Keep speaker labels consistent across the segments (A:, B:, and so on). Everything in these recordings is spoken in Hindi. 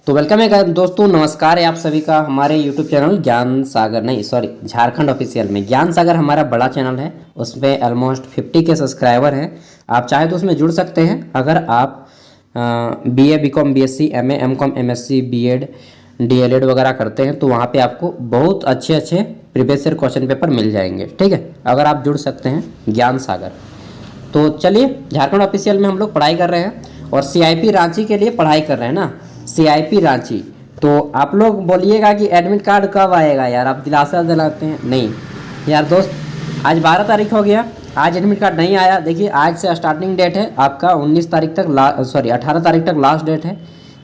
A: तो वेलकम है दोस्तों, नमस्कार है आप सभी का हमारे यूट्यूब चैनल ज्ञान सागर नहीं सॉरी झारखंड ऑफिशियल में। ज्ञान सागर हमारा बड़ा चैनल है, उसमें ऑलमोस्ट 50 के सब्सक्राइबर हैं। आप चाहे तो उसमें जुड़ सकते हैं। अगर आप BA BCom BSc MA MCom MSc BEd DElEd वगैरह करते हैं तो वहाँ पे आपको बहुत अच्छे अच्छे प्रीवियस ईयर क्वेश्चन पेपर मिल जाएंगे। ठीक है, अगर आप जुड़ सकते हैं ज्ञान सागर। तो चलिए, झारखंड ऑफिशियल में हम लोग पढ़ाई कर रहे हैं और सीआईपी रांची के लिए पढ़ाई कर रहे हैं ना, सीआईपी रांची। तो आप लोग बोलिएगा कि एडमिट कार्ड कब आएगा यार, आप दिलासा दिलाते हैं। नहीं यार दोस्त, आज 12 तारीख हो गया, आज एडमिट कार्ड नहीं आया। देखिए, आज से स्टार्टिंग डेट है आपका 19 तारीख तक 18 तारीख तक लास्ट डेट है।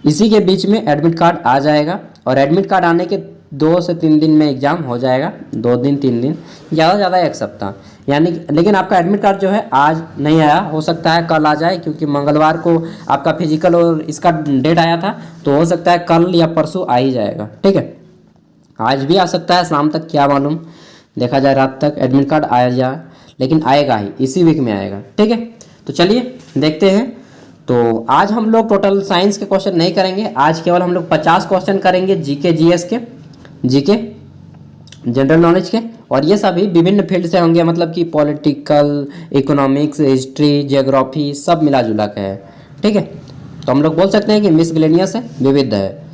A: इसी के बीच में एडमिट कार्ड आ जाएगा और एडमिट कार्ड आने के 2 से 3 दिन में एग्ज़ाम हो जाएगा। 2 दिन 3 दिन, ज़्यादा से ज़्यादा 1 सप्ताह यानी। लेकिन आपका एडमिट कार्ड जो है आज नहीं आया, हो सकता है कल आ जाए, क्योंकि मंगलवार को आपका फिजिकल और इसका डेट आया था। तो हो सकता है कल या परसों आ ही जाएगा। ठीक है, आज भी आ सकता है शाम तक, क्या मालूम, देखा जाए रात तक एडमिट कार्ड आया जाए, लेकिन आएगा ही, इसी वीक में आएगा। ठीक है, तो चलिए देखते हैं। तो आज हम लोग टोटल साइंस के क्वेश्चन नहीं करेंगे, आज केवल हम लोग 50 क्वेश्चन करेंगे जीके जीएस के, जीके जनरल नॉलेज के। और ये सभी विभिन्न फील्ड से होंगे, मतलब कि पॉलिटिकल, इकोनॉमिक्स, हिस्ट्री, जियोग्राफी सब मिला जुला के है। ठीक है, तो हम लोग बोल सकते हैं कि मिसलेनियस है, विविध है।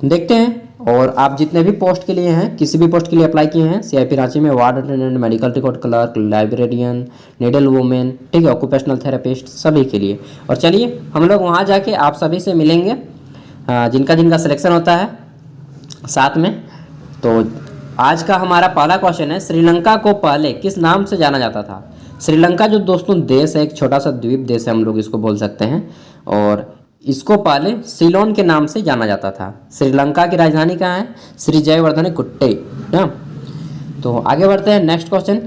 A: देखते हैं। और आप जितने भी पोस्ट के लिए हैं, किसी भी पोस्ट के लिए अप्लाई किए हैं सीआईपी रांची में, ward attendant, medical record clerk, librarian, needle women, ठीक है, ऑक्यूपेशनल थेरेपिस्ट, सभी के लिए। और चलिए हम लोग वहाँ जाके आप सभी से मिलेंगे, जिनका जिनका सिलेक्शन होता है साथ में। तो आज का हमारा पहला क्वेश्चन है, श्रीलंका को पहले किस नाम से जाना जाता था? श्रीलंका जो दोस्तों देश है, एक छोटा सा द्वीप देश है, हम लोग इसको बोल सकते हैं, और इसको पहले सिलोन के नाम से जाना जाता था। श्रीलंका की राजधानी कहाँ है? श्री जयवर्धने कुट्टे ना। तो आगे बढ़ते हैं, नेक्स्ट क्वेश्चन।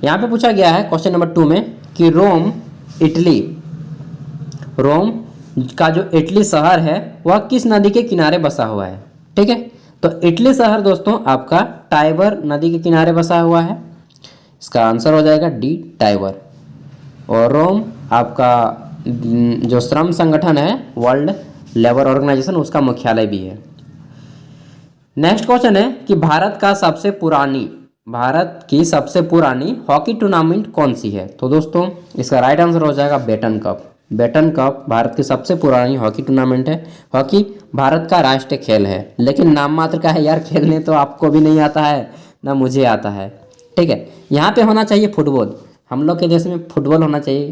A: यहाँ पे पूछा गया है क्वेश्चन नंबर 2 में कि रोम का जो इटली शहर है वह किस नदी के किनारे बसा हुआ है? ठीक है, तो इटली शहर दोस्तों आपका टाइबर नदी के किनारे बसा हुआ है। इसका आंसर हो जाएगा डी, टाइबर। और रोम आपका जो श्रम संगठन है, वर्ल्ड लेबर ऑर्गेनाइजेशन, उसका मुख्यालय भी है। नेक्स्ट क्वेश्चन है कि भारत की सबसे पुरानी हॉकी टूर्नामेंट कौन सी है? तो दोस्तों इसका राइट आंसर हो जाएगा Beighton Cup. Beighton Cup Bharat की सबसे पुरानी हॉकी टूर्नामेंट है। हॉकी भारत का राष्ट्रीय खेल है, लेकिन नाम मात्र का है यार, खेलने तो आपको भी नहीं आता है ना मुझे आता है। ठीक है, यहाँ पे होना चाहिए फुटबॉल, हम लोग के देश में फुटबॉल होना चाहिए।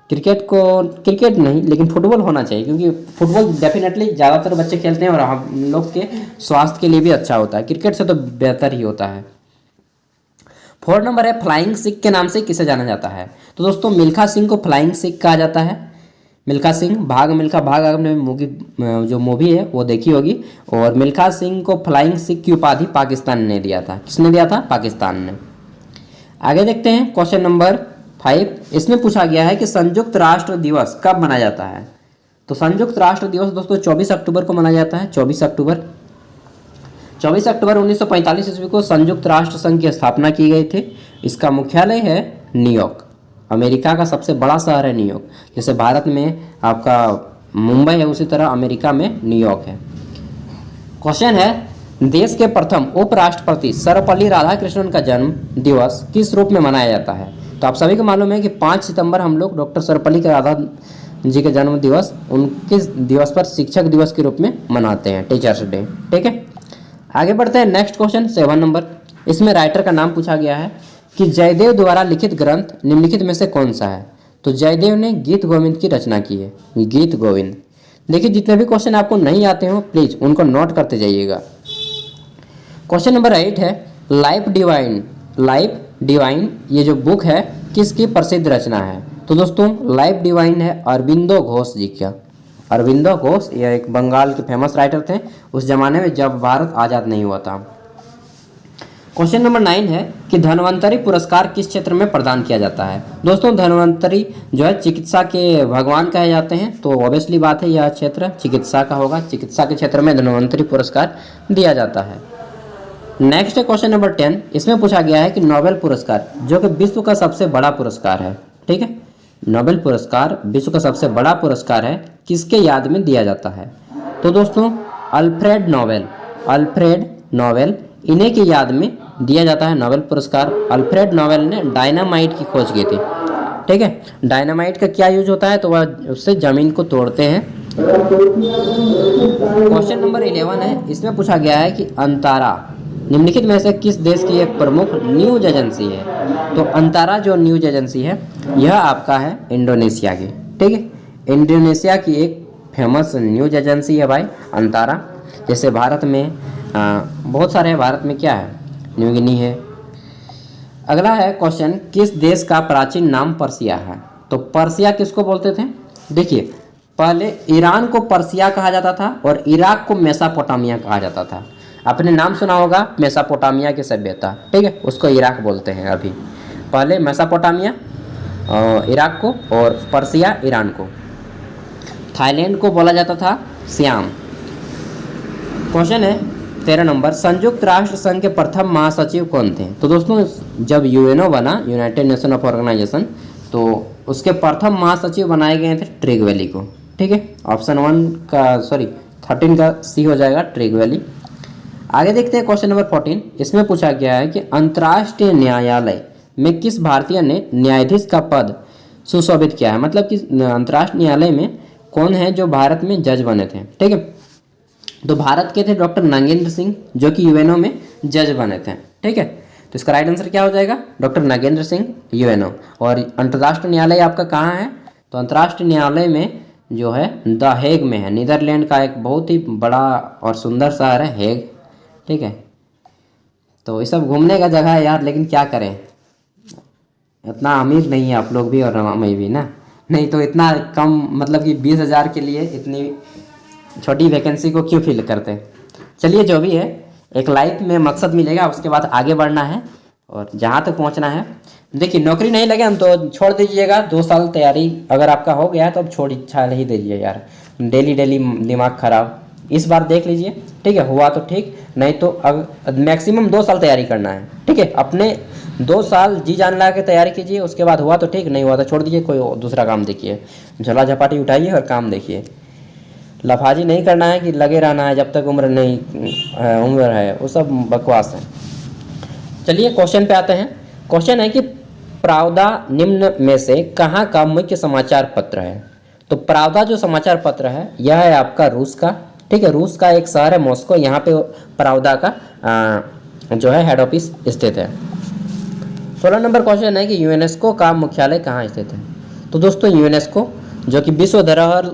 A: क्रिकेट नहीं, लेकिन फुटबॉल होना चाहिए, क्योंकि फुटबॉल डेफिनेटली ज़्यादातर बच्चे खेलते हैं और हम लोग के स्वास्थ्य के लिए भी अच्छा होता है। क्रिकेट से तो बेहतर ही होता है। 4 नंबर है, फ्लाइंग सिख के नाम से किसे जाना जाता है? तो दोस्तों मिल्खा सिंह को फ्लाइंग सिख कहा जाता है। मिल्खा सिंह, भाग मिल्खा भाग, आपने जो मूवी है वो देखी होगी। और मिल्खा सिंह को फ्लाइंग सिख की उपाधि पाकिस्तान ने दिया था। किसने दिया था? पाकिस्तान ने। आगे देखते हैं क्वेश्चन नंबर 5। इसमें पूछा गया है कि संयुक्त राष्ट्र दिवस कब मनाया जाता है? तो संयुक्त राष्ट्र दिवस दोस्तों 24 अक्टूबर को मनाया जाता है। 24 अक्टूबर 1945 ईस्वी को संयुक्त राष्ट्र संघ की स्थापना की गई थी। इसका मुख्यालय है न्यूयॉर्क। अमेरिका का सबसे बड़ा शहर है न्यूयॉर्क। जैसे भारत में आपका मुंबई है, उसी तरह अमेरिका में न्यूयॉर्क है। क्वेश्चन है, देश के प्रथम उपराष्ट्रपति सर्वपल्ली राधाकृष्णन का जन्म दिवस किस रूप में मनाया जाता है? तो आप सभी को मालूम है कि 5 सितंबर हम लोग डॉक्टर सर्वपल्ली राधा जी के जन्म दिवस, उनके दिवस पर शिक्षक दिवस के रूप में मनाते हैं, टीचर्स डे। ठीक है, आगे बढ़ते हैं। Next question 7 number. इसमें राइटर का नाम पूछा गया है कि जयदेव द्वारा लिखित ग्रंथ निम्नलिखित में से कौन सा है? तो जयदेव ने गीत गोविंद की रचना की है, गीत गोविंद। देखिए, जितने भी क्वेश्चन आपको नहीं आते हो प्लीज उनको नोट करते जाइएगा। क्वेश्चन नंबर 8 है, लाइफ डिवाइन ये जो बुक है किसकी प्रसिद्ध रचना है? तो दोस्तों लाइफ डिवाइन है अरविंदो घोष जी का। अरविंदो घोष ये एक बंगाल के फेमस राइटर थे उस जमाने में जब भारत आज़ाद नहीं हुआ था। क्वेश्चन नंबर 9 है कि धन्वंतरी पुरस्कार किस क्षेत्र में प्रदान किया जाता है? दोस्तों धन्वंतरी जो है चिकित्सा के भगवान कहे जाते हैं, तो ऑब्वियसली बात है यह क्षेत्र चिकित्सा का होगा। चिकित्सा के क्षेत्र में धन्वंतरी पुरस्कार दिया जाता है। नेक्स्ट है क्वेश्चन नंबर 10। इसमें पूछा गया है कि नोबेल पुरस्कार जो कि विश्व का सबसे बड़ा पुरस्कार है, ठीक है, नोबेल पुरस्कार विश्व का सबसे बड़ा पुरस्कार है, किसके याद में दिया जाता है? तो दोस्तों अल्फ्रेड नोबेल इन्हीं की याद में दिया जाता है नोबेल पुरस्कार। अल्फ्रेड नोबेल ने डायनामाइट की खोज की थी। ठीक है, डायनामाइट का क्या यूज होता है, तो वह उससे जमीन को तोड़ते हैं। क्वेश्चन नंबर 11 है, इसमें पूछा गया है कि अंतारा निम्नलिखित में से किस देश की एक प्रमुख न्यूज एजेंसी है। तो अंतारा जो न्यूज एजेंसी है यह आपका है इंडोनेशिया की। ठीक है, इंडोनेशिया की एक फेमस न्यूज एजेंसी है भाई अंतारा। जैसे भारत में बहुत सारे हैं, भारत में क्या है, न्यू गिनी है। अगला है क्वेश्चन, किस देश का प्राचीन नाम पर्सिया है। तो पर्सिया किसको बोलते थे, देखिए पहले ईरान को पर्सिया कहा जाता था और इराक को मेसापोटामिया कहा जाता था। आपने नाम सुना होगा मेसापोटामिया की सभ्यता, ठीक है, उसको इराक बोलते हैं अभी। पहले मेसापोटामिया इराक को और पर्सिया ईरान को। थाईलैंड को बोला जाता था सियाम। क्वेश्चन है 13 नंबर, संयुक्त राष्ट्र संघ के प्रथम महासचिव कौन थे। तो दोस्तों जब यूएनओ बना, यूनाइटेड नेशन ऑफ ऑर्गेनाइजेशन, तो उसके प्रथम महासचिव बनाए गए थे ट्रिगवेली को। ठीक है, ऑप्शन 13 का सी हो जाएगा ट्रिगवेली। आगे देखते हैं क्वेश्चन नंबर 14, इसमें पूछा गया है कि अंतर्राष्ट्रीय न्यायालय में किस भारतीय ने न्यायाधीश का पद सुशोभित किया है। मतलब कि अंतर्राष्ट्रीय न्यायालय में कौन है जो भारत में जज बने थे। ठीक है, तो भारत के थे डॉक्टर नागेंद्र सिंह जो कि यूएनओ में जज बने थे। ठीक है, तो इसका राइट आंसर क्या हो जाएगा, डॉक्टर नागेंद्र सिंह यूएनओ। और अंतर्राष्ट्रीय न्यायालय आपका कहाँ है, तो अंतर्राष्ट्रीय न्यायालय में जो है द हेग में है। नीदरलैंड का एक बहुत ही बड़ा और सुंदर शहर है हेग। ठीक है, तो ये सब घूमने का जगह है यार, लेकिन क्या करें, इतना अमीर नहीं है आप लोग भी और मैं भी ना, नहीं तो इतना कम, मतलब कि 20,000 के लिए इतनी छोटी वैकेंसी को क्यों फिल करते। चलिए जो भी है, एक लाइफ में मकसद मिलेगा, उसके बाद आगे बढ़ना है और जहाँ तक पहुँचना है। देखिए नौकरी नहीं लगे हम तो छोड़ दीजिएगा, 2 साल तैयारी अगर आपका हो गया तो अब छोड़ इच्छा ही दीजिए यार, डेली दिमाग खराब। इस बार देख लीजिए, ठीक है, हुआ तो ठीक, नहीं तो अब मैक्सिमम 2 साल तैयारी करना है। ठीक है, अपने 2 साल जी जान लगा के तैयारी कीजिए, उसके बाद हुआ तो ठीक, नहीं हुआ तो छोड़ दीजिए, कोई दूसरा काम देखिए, झोला झपाटी उठाइए और काम देखिए। लफाजी नहीं करना है कि लगे रहना है जब तक उम्र है, वो सब बकवास है। चलिए क्वेश्चन पे आते हैं। क्वेश्चन है कि प्रावदा निम्न में से कहाँ का मुख्य समाचार पत्र है। तो प्रावदा जो समाचार पत्र है यह है आपका रूस का। ठीक है, रूस का एक शहर है मॉस्को, यहाँ पे प्रावदा का जो है हेड ऑफिस स्थित है। 16 नंबर क्वेश्चन है कि यूनेस्को का मुख्यालय कहाँ स्थित है। तो दोस्तों यूनेस्को जो कि विश्व धरोहर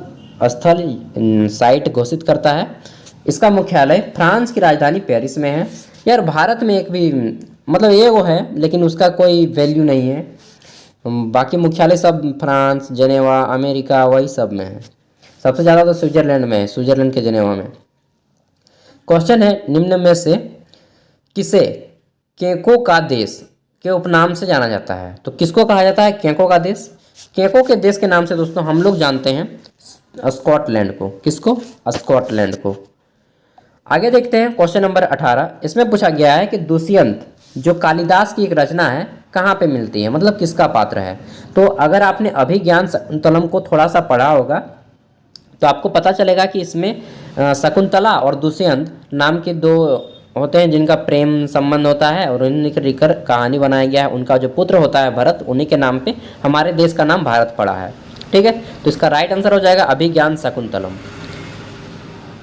A: स्थल साइट घोषित करता है, इसका मुख्यालय फ्रांस की राजधानी पेरिस में है। यार भारत में एक भी मतलब ये वो है, लेकिन उसका कोई वैल्यू नहीं है। बाकी मुख्यालय सब फ्रांस, जेनेवा, अमेरिका, वही सब में है। सबसे ज़्यादा तो स्विट्जरलैंड में है, स्विट्जरलैंड के जेनेवा में। क्वेश्चन है निम्न में से किसे केको का देश के उपनाम से जाना जाता है। तो किसको कहा जाता है केको का देश। केको के देश के नाम से दोस्तों हम लोग जानते हैं स्कॉटलैंड को। किसको, स्कॉटलैंड को। आगे देखते हैं क्वेश्चन नंबर 18, इसमें पूछा गया है कि दुष्यंत जो कालिदास की एक रचना है कहाँ पे मिलती है, मतलब किसका पात्र है। तो अगर आपने अभिज्ञान शकुंतलम को थोड़ा सा पढ़ा होगा तो आपको पता चलेगा कि इसमें शकुंतला और दुष्यंत नाम के 2 होते हैं जिनका प्रेम संबंध होता है और उन्हीं के लेकर कहानी बनाया गया है। उनका जो पुत्र होता है भरत, उन्हीं के नाम पे हमारे देश का नाम भारत पड़ा है। ठीक है, तो इसका राइट आंसर हो जाएगा अभिज्ञान शकुंतलम।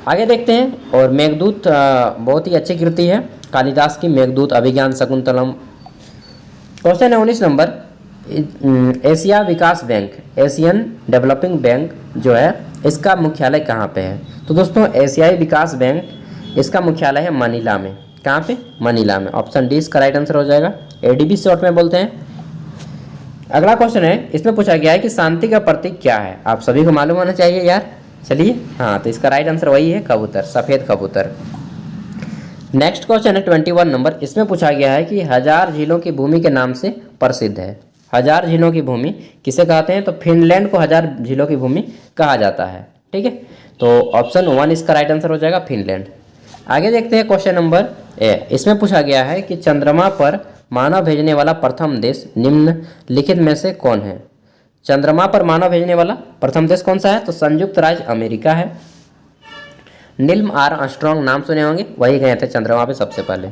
A: आगे देखते हैं, और मेघदूत बहुत ही अच्छी कृति है कालिदास की, मेघदूत, अभिज्ञान शकुंतलम। क्वेश्चन है 19 नंबर, एशिया विकास बैंक, एशियन डेवलपिंग बैंक जो है इसका मुख्यालय कहाँ पे है। तो दोस्तों एशियाई विकास बैंक इसका मुख्यालय है मनीला में। कहाँ पे, मनीला में। ऑप्शन डी इसका राइट आंसर हो जाएगा, एडीबी शॉर्ट में बोलते हैं। अगला क्वेश्चन है, इसमें पूछा गया है कि शांति का प्रतीक क्या है। आप सभी को मालूम होना चाहिए यार। चलिए, हाँ, तो इसका राइट आंसर वही है कबूतर, सफ़ेद कबूतर। नेक्स्ट क्वेश्चन है 21 नंबर, इसमें पूछा गया है कि 1000 झीलों की भूमि के नाम से प्रसिद्ध है। 1000 झीलों की भूमि किसे कहते हैं, तो फिनलैंड को 1000 झीलों की भूमि कहा जाता है। ठीक है, तो ऑप्शन 1 इसका राइट आंसर हो जाएगा फिनलैंड। आगे देखते हैं क्वेश्चन नंबर इसमें पूछा गया है कि चंद्रमा पर मानव भेजने वाला प्रथम देश निम्नलिखित में से कौन है। चंद्रमा पर मानव भेजने वाला प्रथम देश कौन सा है, तो संयुक्त राज्य अमेरिका है। नील आर्मस्ट्रांग नाम सुने होंगे, वही गए थे चंद्रमा पे सबसे पहले।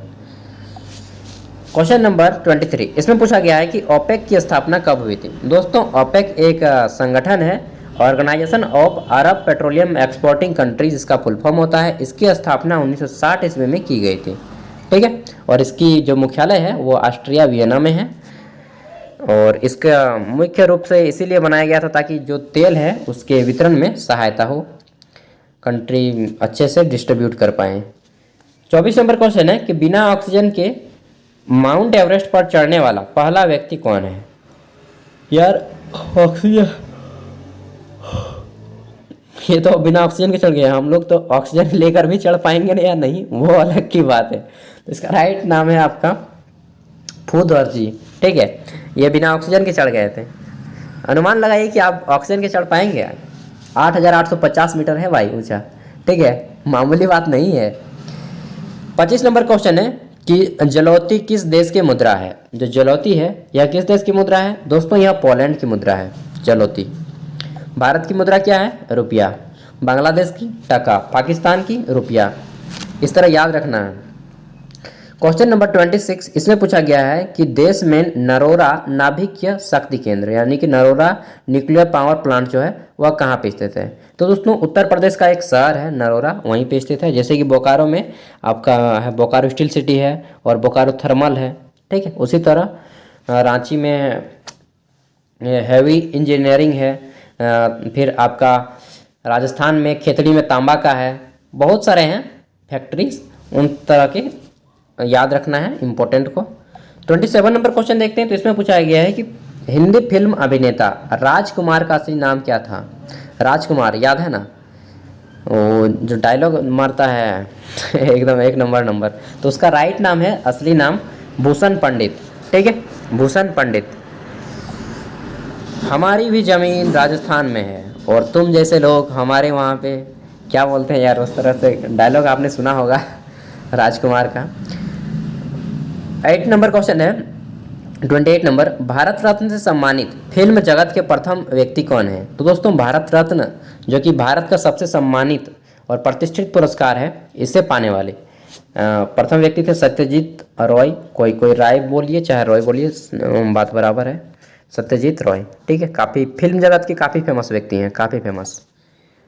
A: क्वेश्चन नंबर 23, इसमें पूछा गया है कि ओपेक की स्थापना कब हुई थी। दोस्तों ओपेक एक संगठन है, organization of Arab petroleum exporting countries इसका फुल फॉर्म होता है। इसकी स्थापना 1960 ईस्वी में की गई थी, ठीक है। और इसकी जो मुख्यालय है वो ऑस्ट्रिया वियना में है। और इसका मुख्य रूप से इसीलिए बनाया गया था ताकि जो तेल है उसके वितरण में सहायता हो, कंट्री अच्छे से डिस्ट्रीब्यूट कर पाएँ। 24 नंबर क्वेश्चन है कि बिना ऑक्सीजन के माउंट एवरेस्ट पर चढ़ने वाला पहला व्यक्ति कौन है। यार ऑक्सीजन, ये तो बिना ऑक्सीजन के चढ़ गए, हम लोग तो ऑक्सीजन लेकर भी चढ़ पाएंगे ना या नहीं, वो अलग की बात है। तो इसका राइट नाम है आपका फूदर जी, ठीक है। ये बिना ऑक्सीजन के चढ़ गए थे। अनुमान लगाइए कि आप ऑक्सीजन के चढ़ पाएंगे। 8,850 मीटर है भाई ऊंचा, ठीक है, मामूली बात नहीं है। 25 नंबर क्वेश्चन है कि जलौती किस देश की मुद्रा है। जो जलौती है यह किस देश की मुद्रा है। दोस्तों यह पोलैंड की मुद्रा है जलौती। भारत की मुद्रा क्या है, रुपया। बांग्लादेश की टका, पाकिस्तान की रुपया। इस तरह याद रखना है। क्वेश्चन नंबर 26, इसमें पूछा गया है कि देश में नरोरा नाभिकीय शक्ति केंद्र यानी कि नरोरा न्यूक्लियर पावर प्लांट जो है वह कहाँ पे स्थित है। तो दोस्तों उत्तर प्रदेश का एक शहर है नरोरा, वहीं पे स्थित है। जैसे कि बोकारो में आपका है बोकारो स्टील सिटी है और बोकारो थर्मल है, ठीक है। उसी तरह रांची में हैवी इंजीनियरिंग है। फिर आपका राजस्थान में खेतड़ी में तांबा का है। बहुत सारे हैं फैक्ट्रीज, उन तरह के याद रखना है इम्पोर्टेंट को। 27 नंबर क्वेश्चन देखते हैं। तो इसमें पूछा गया है कि हिंदी फिल्म अभिनेता राजकुमार का असली नाम क्या था। राजकुमार याद है ना, वो जो डायलॉग मारता है एकदम एक नंबर। तो उसका राइट नाम है, असली नाम भूषण पंडित, ठीक है, भूषण पंडित। हमारी भी ज़मीन राजस्थान में है और तुम जैसे लोग हमारे वहाँ पे, क्या बोलते हैं यार, उस तरह से डायलॉग आपने सुना होगा राजकुमार का। 8 नंबर क्वेश्चन है, 28 नंबर, भारत रत्न से सम्मानित फिल्म जगत के प्रथम व्यक्ति कौन है। तो दोस्तों भारत रत्न जो कि भारत का सबसे सम्मानित और प्रतिष्ठित पुरस्कार है, इसे पाने वाले प्रथम व्यक्ति थे सत्यजीत रॉय। कोई राय बोलिए चाहे रॉय बोलिए, बात बराबर है, सत्यजीत रॉय, ठीक है। काफ़ी फिल्म जगत के काफ़ी फेमस व्यक्ति हैं, काफ़ी फेमस।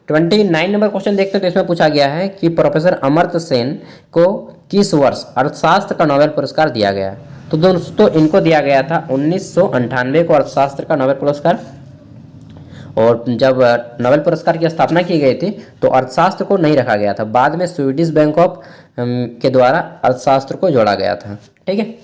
A: 29 नंबर क्वेश्चन देखते हैं। तो इसमें पूछा गया है कि प्रोफेसर अमर्त्य सेन को किस वर्ष अर्थशास्त्र का नोबेल पुरस्कार दिया गया। तो दोस्तों इनको दिया गया था 1998 को अर्थशास्त्र का नोबेल पुरस्कार। और जब नोबेल पुरस्कार की स्थापना की गई थी तो अर्थशास्त्र को नहीं रखा गया था, बाद में स्वीडिश बैंक ऑफ के द्वारा अर्थशास्त्र को जोड़ा गया था, ठीक है।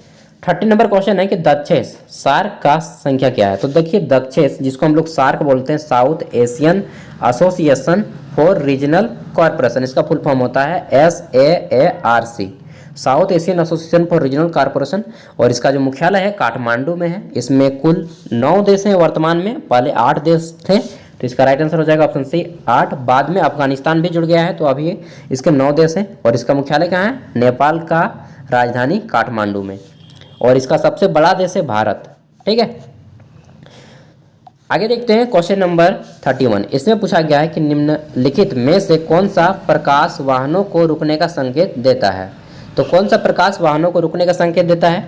A: 30 नंबर क्वेश्चन है कि दक्षेस सार्क का संख्या क्या है। तो देखिए दक्षेस जिसको हम लोग सार्क बोलते हैं, south Asian association for regional corporation, इसका फुल फॉर्म होता है SAARC, south Asian association for regional corporation. और इसका जो मुख्यालय है काठमांडू में है। इसमें कुल 9 देश हैं वर्तमान में, पहले 8 देश थे। तो इसका राइट आंसर हो जाएगा ऑप्शन सी 8। बाद में अफगानिस्तान भी जुड़ गया है, तो अभी इसके 9 देश हैं। और इसका मुख्यालय कहाँ है, नेपाल का राजधानी काठमांडू में। और इसका सबसे बड़ा देश है भारत, ठीक है। आगे देखते हैं क्वेश्चन नंबर 31। इसमें पूछा गया है कि निम्नलिखित में से कौन सा प्रकाश वाहनों को रुकने का संकेत देता है। तो कौन सा प्रकाश वाहनों को रुकने का संकेत देता है।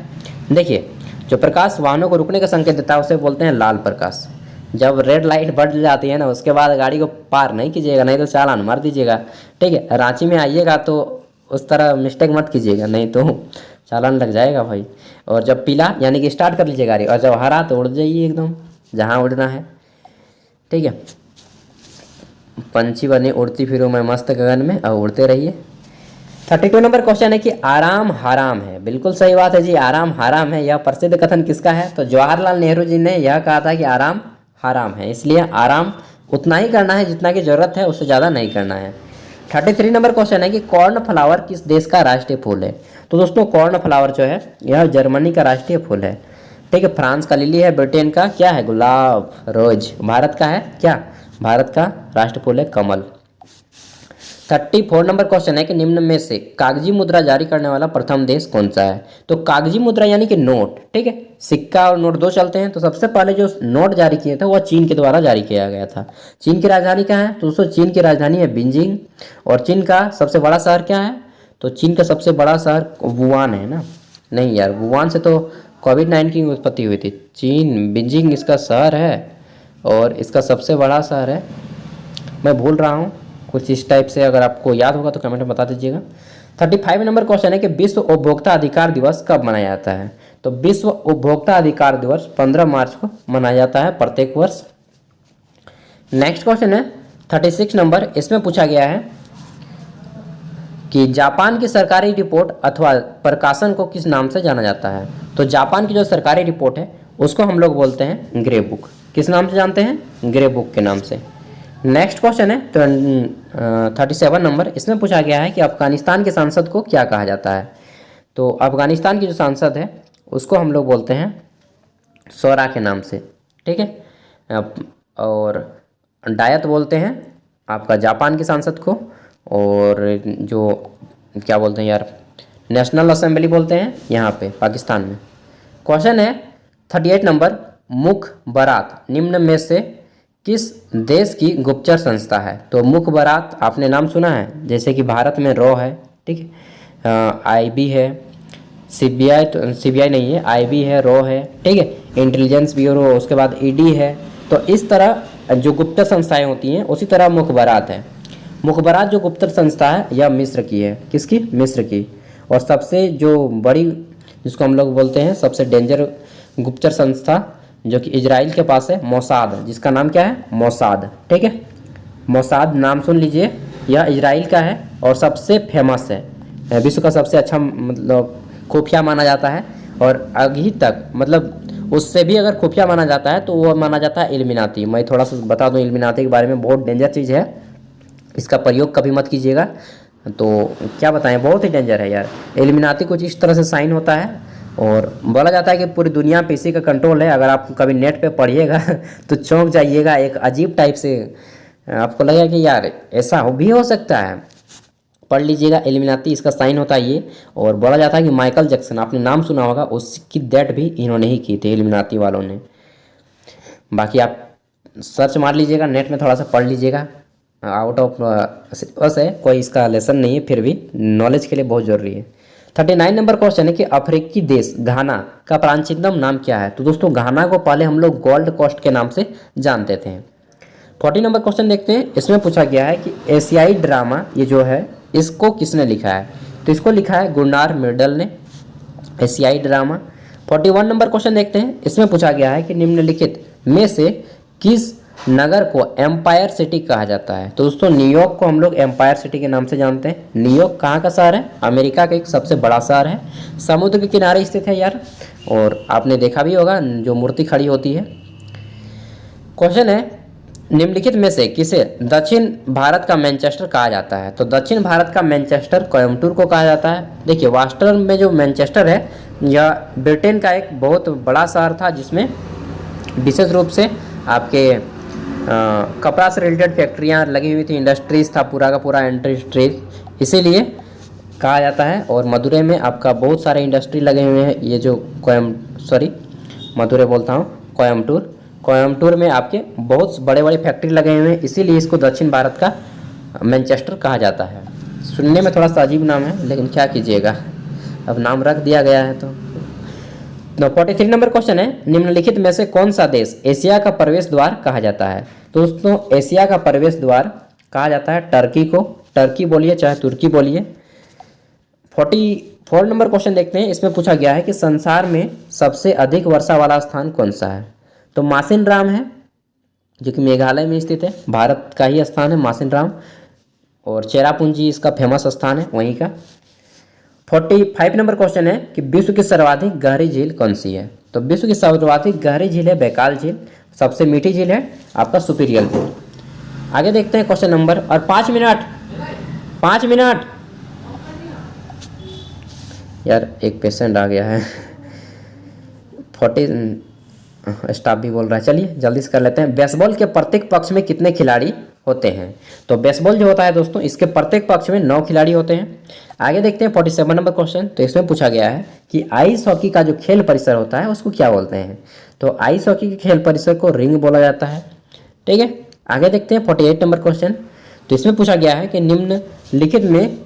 A: देखिए जो प्रकाश वाहनों को रुकने का संकेत देता है उसे बोलते हैं लाल प्रकाश। जब रेड लाइट बढ़ जाती है ना, उसके बाद गाड़ी को पार नहीं कीजिएगा, नहीं तो चालान मार दीजिएगा, ठीक है। रांची में आइएगा तो उस तरह मिस्टेक मत कीजिएगा, नहीं तो चालान लग जाएगा भाई। और जब पीला यानी कि स्टार्ट कर लीजिए गाड़ी, और जब हरा तो उड़ जाइए एकदम जहाँ उड़ना है, ठीक है। पंछी बने उड़ती फिरूँ मैं मस्त गगन में, और उड़ते रहिए। 32 नंबर क्वेश्चन है कि आराम हराम है। बिल्कुल सही बात है जी, आराम हराम है। यह प्रसिद्ध कथन किसका है। तो जवाहरलाल नेहरू जी ने यह कहा था कि आराम हराम है, इसलिए आराम उतना ही करना है जितना की जरूरत है, उससे ज़्यादा नहीं करना है। 33 नंबर क्वेश्चन है कि कॉर्न फ्लावर किस देश का राष्ट्रीय फूल है। तो दोस्तों कॉर्न फ्लावर जो है यह जर्मनी का राष्ट्रीय फूल है, ठीक है। फ्रांस का लिली है, ब्रिटेन का क्या है, गुलाब रोज। भारत का है क्या, भारत का राष्ट्रीय फूल है कमल। 34 नंबर क्वेश्चन है कि निम्न में से कागजी मुद्रा जारी करने वाला प्रथम देश कौन सा है। तो कागजी मुद्रा यानी कि नोट, ठीक है, सिक्का और नोट दो चलते हैं। तो सबसे पहले जो नोट जारी किए थे वह चीन के द्वारा जारी किया गया था। चीन की राजधानी कहाँ है? तो दोस्तों चीन की राजधानी है बीजिंग। और चीन का सबसे बड़ा शहर क्या है? तो चीन का सबसे बड़ा शहर वुहान है ना। नहीं यार, वुहान से तो कोविड-19 की उत्पत्ति हुई थी। चीन बीजिंग इसका शहर है और इसका सबसे बड़ा शहर है। मैं भूल रहा हूँ कुछ इस टाइप से, अगर आपको याद होगा तो कमेंट में बता दीजिएगा। 35 नंबर क्वेश्चन है कि विश्व उपभोक्ता अधिकार दिवस कब मनाया जाता है। तो विश्व उपभोक्ता अधिकार दिवस 15 मार्च को मनाया जाता है प्रत्येक वर्ष। नेक्स्ट क्वेश्चन है 36 नंबर, इसमें पूछा गया है कि जापान की सरकारी रिपोर्ट अथवा प्रकाशन को किस नाम से जाना जाता है। तो जापान की जो सरकारी रिपोर्ट है उसको हम लोग बोलते हैं ग्रे बुक। किस नाम से जानते हैं? ग्रे बुक के नाम से। नेक्स्ट क्वेश्चन है 37 नंबर, इसमें पूछा गया है कि अफगानिस्तान के सांसद को क्या कहा जाता है। तो अफगानिस्तान की जो सांसद है उसको हम लोग बोलते हैं शोरा के नाम से, ठीक है। और डायत बोलते हैं आपका जापान के सांसद को, और जो क्या बोलते हैं यार, नेशनल असेंबली बोलते हैं यहाँ पे पाकिस्तान में। क्वेश्चन है 38 नंबर, मुखबरात निम्न में से किस देश की गुप्तचर संस्था है। तो मुखबरात आपने नाम सुना है, जैसे कि भारत में रॉ है, ठीक है, आईबी है, सीबीआई, तो सीबीआई नहीं है, आईबी है, रॉ है, ठीक है, इंटेलिजेंस ब्यूरो, उसके बाद ईडी है। तो इस तरह जो गुप्तचर संस्थाएं होती हैं उसी तरह मुखबरात है। मुखबरात जो गुप्तचर संस्था है यह मिस्र की है। किसकी? मिस्र की। और सबसे जो बड़ी, जिसको हम लोग बोलते हैं सबसे डेंजर गुप्तचर संस्था, जो कि इजराइल के पास है, मोसाद, जिसका नाम क्या है? मोसाद, ठीक है। मोसाद नाम सुन लीजिए, यह इजराइल का है और सबसे फेमस है, विश्व का सबसे अच्छा मतलब खुफिया माना जाता है। और अभी तक मतलब उससे भी अगर खुफिया माना जाता है तो वो माना जाता है इल्यूमिनाती। मैं थोड़ा सा बता दूं इल्यूमिनाती के बारे में, बहुत डेंजर चीज़ है, इसका प्रयोग कभी मत कीजिएगा। तो क्या बताएं, बहुत ही डेंजर है यार। इल्यूमिनाती कुछ इस तरह से साइन होता है और बोला जाता है कि पूरी दुनिया पे इसी का कंट्रोल है। अगर आप कभी नेट पे पढ़िएगा तो चौंक जाइएगा, एक अजीब टाइप से आपको लगेगा कि यार ऐसा भी हो सकता है। पढ़ लीजिएगा, इल्यूमिनाती इसका साइन होता है ये। और बोला जाता है कि माइकल जैक्सन, आपने नाम सुना होगा, उसकी डेथ भी इन्होंने ही की थी, इल्यूमिनाती वालों ने। बाकी आप सर्च मार लीजिएगा, नेट में थोड़ा सा पढ़ लीजिएगा। आउट ऑफ सिलेबस है, कोई इसका लेसन नहीं है, फिर भी नॉलेज के लिए बहुत ज़रूरी है। 39 नंबर क्वेश्चन है कि अफ्रीकी देश घाना का प्राचीनतम नाम क्या है। तो दोस्तों घाना को पहले हम लोग गोल्ड कोस्ट के नाम से जानते थे। 40 नंबर क्वेश्चन देखते हैं, इसमें पूछा गया है कि एशियाई ड्रामा ये जो है इसको किसने लिखा है। तो इसको लिखा है गुरनार मिर्डल ने, एशियाई ड्रामा। 41 नंबर क्वेश्चन देखते हैं, इसमें पूछा गया है कि निम्नलिखित में से किस नगर को एम्पायर सिटी कहा जाता है। तो दोस्तों न्यूयॉर्क को हम लोग एम्पायर सिटी के नाम से जानते हैं। न्यूयॉर्क कहाँ का शहर है? अमेरिका का एक सबसे बड़ा शहर है, समुद्र के किनारे स्थित है यार। और आपने देखा भी होगा जो मूर्ति खड़ी होती है। क्वेश्चन है निम्नलिखित में से किसे दक्षिण भारत का मैनचेस्टर कहा जाता है। तो दक्षिण भारत का मैनचेस्टर कोयम्बटूर को कहा जाता है। देखिए वास्तव में जो मैनचेस्टर है यह ब्रिटेन का एक बहुत बड़ा शहर था, जिसमें विशेष रूप से आपके कपड़ा से रिलेटेड फैक्ट्रियाँ लगी हुई थी, इंडस्ट्रीज था पूरा का पूरा इंडस्ट्रीज, इसीलिए कहा जाता है। और मदुरै में आपका बहुत सारे इंडस्ट्री लगे हुए हैं। ये जो मदुरै बोलता हूँ, कोयम्बटूर में आपके बहुत बड़े बड़े फैक्ट्री लगे हुए हैं, इसीलिए इसको दक्षिण भारत का मैनचेस्टर कहा जाता है। सुनने में थोड़ा सा अजीब नाम है, लेकिन क्या कीजिएगा, अब नाम रख दिया गया है। तो 43 नंबर क्वेश्चन है, निम्नलिखित में से कौन सा देश एशिया का प्रवेश द्वार कहा जाता है। तो दोस्तों एशिया का प्रवेश द्वार कहा जाता है टर्की को। टर्की बोलिए चाहे तुर्की बोलिए। 44 नंबर क्वेश्चन देखते हैं, इसमें पूछा गया है कि संसार में सबसे अधिक वर्षा वाला स्थान कौन सा है। तो मासिनराम है, जो कि मेघालय में स्थित है, भारत का ही स्थान है मासिनराम। और चेरापूंजी इसका फेमस स्थान है वहीं का। 45 नंबर क्वेश्चन है कि विश्व की सर्वाधिक गहरी झील कौन सी है। तो विश्व की सर्वाधिक गहरी झील है बैकाल झील। सबसे मीठी झील है आपका सुपीरियर झील। आगे देखते हैं क्वेश्चन नंबर, और 5 मिनट यार, एक पेशेंट आ गया है। 40 स्टाफ भी बोल रहा है, चलिए जल्दी से कर लेते हैं। बेसबॉल के प्रत्येक पक्ष में कितने खिलाड़ी होते हैं। तो बेसबॉल जो होता है दोस्तों, इसके प्रत्येक पक्ष में 9 खिलाड़ी होते हैं। आगे देखते हैं 47 नंबर क्वेश्चन। तो इसमें पूछा गया है कि आइस हॉकी का जो खेल परिसर होता है उसको क्या बोलते हैं। तो आइस हॉकी के खेल परिसर को रिंग बोला जाता है। ठीक है, आगे देखते हैं 48 नंबर क्वेश्चन। तो इसमें पूछा गया है कि निम्नलिखित में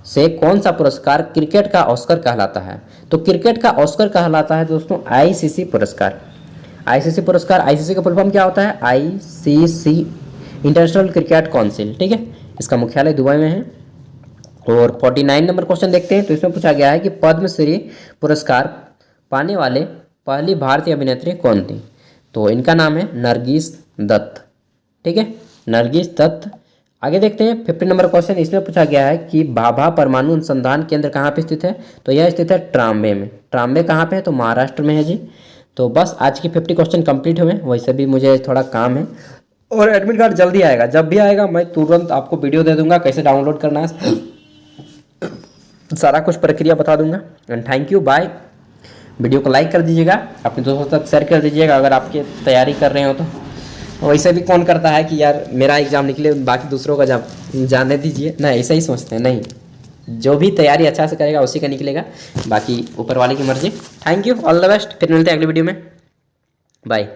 A: से कौन सा पुरस्कार क्रिकेट का ऑस्कर कहलाता है। तो क्रिकेट का ऑस्कर कहलाता है दोस्तों आईसीसी पुरस्कार। आईसीसी पुरस्कार, आईसीसी का फुल फॉर्म क्या होता है, आईसीसी इंटरनेशनल क्रिकेट काउंसिल। ठीक है, इसका मुख्यालय दुबई में है। और 49 नंबर क्वेश्चन देखते हैं। तो इसमें पूछा गया है कि पद्मश्री पुरस्कार पाने वाले पहली भारतीय अभिनेत्री कौन थी। तो इनका नाम है नरगिस दत्त। ठीक है, नरगिस दत्त। आगे देखते हैं 50 नंबर क्वेश्चन। इसमें पूछा गया है कि भाभा परमाणु अनुसंधान केंद्र कहाँ पे स्थित है। तो यह स्थित है ट्राम्बे में। ट्राम्बे कहाँ पे है, तो महाराष्ट्र में है जी। तो बस आज की 50 क्वेश्चन कंप्लीट हुए। वैसे भी मुझे थोड़ा काम है और एडमिट कार्ड जल्दी आएगा। जब भी आएगा मैं तुरंत आपको वीडियो दे दूंगा कैसे डाउनलोड करना है, सारा कुछ प्रक्रिया बता दूंगा। And thank you, bye. Video को लाइक कर दीजिएगा, अपने दोस्तों तक शेयर कर दीजिएगा अगर आपके तैयारी कर रहे हो तो। वैसे भी कौन करता है कि यार मेरा एग्ज़ाम निकले बाकी दूसरों का जाने दीजिए, ना ऐसा ही सोचते हैं। नहीं, जो भी तैयारी अच्छा से करेगा उसी का निकलेगा, बाकी ऊपर वाले की मर्जी। Thank you, all the best. फिर मिलते हैं अगली वीडियो में, बाय।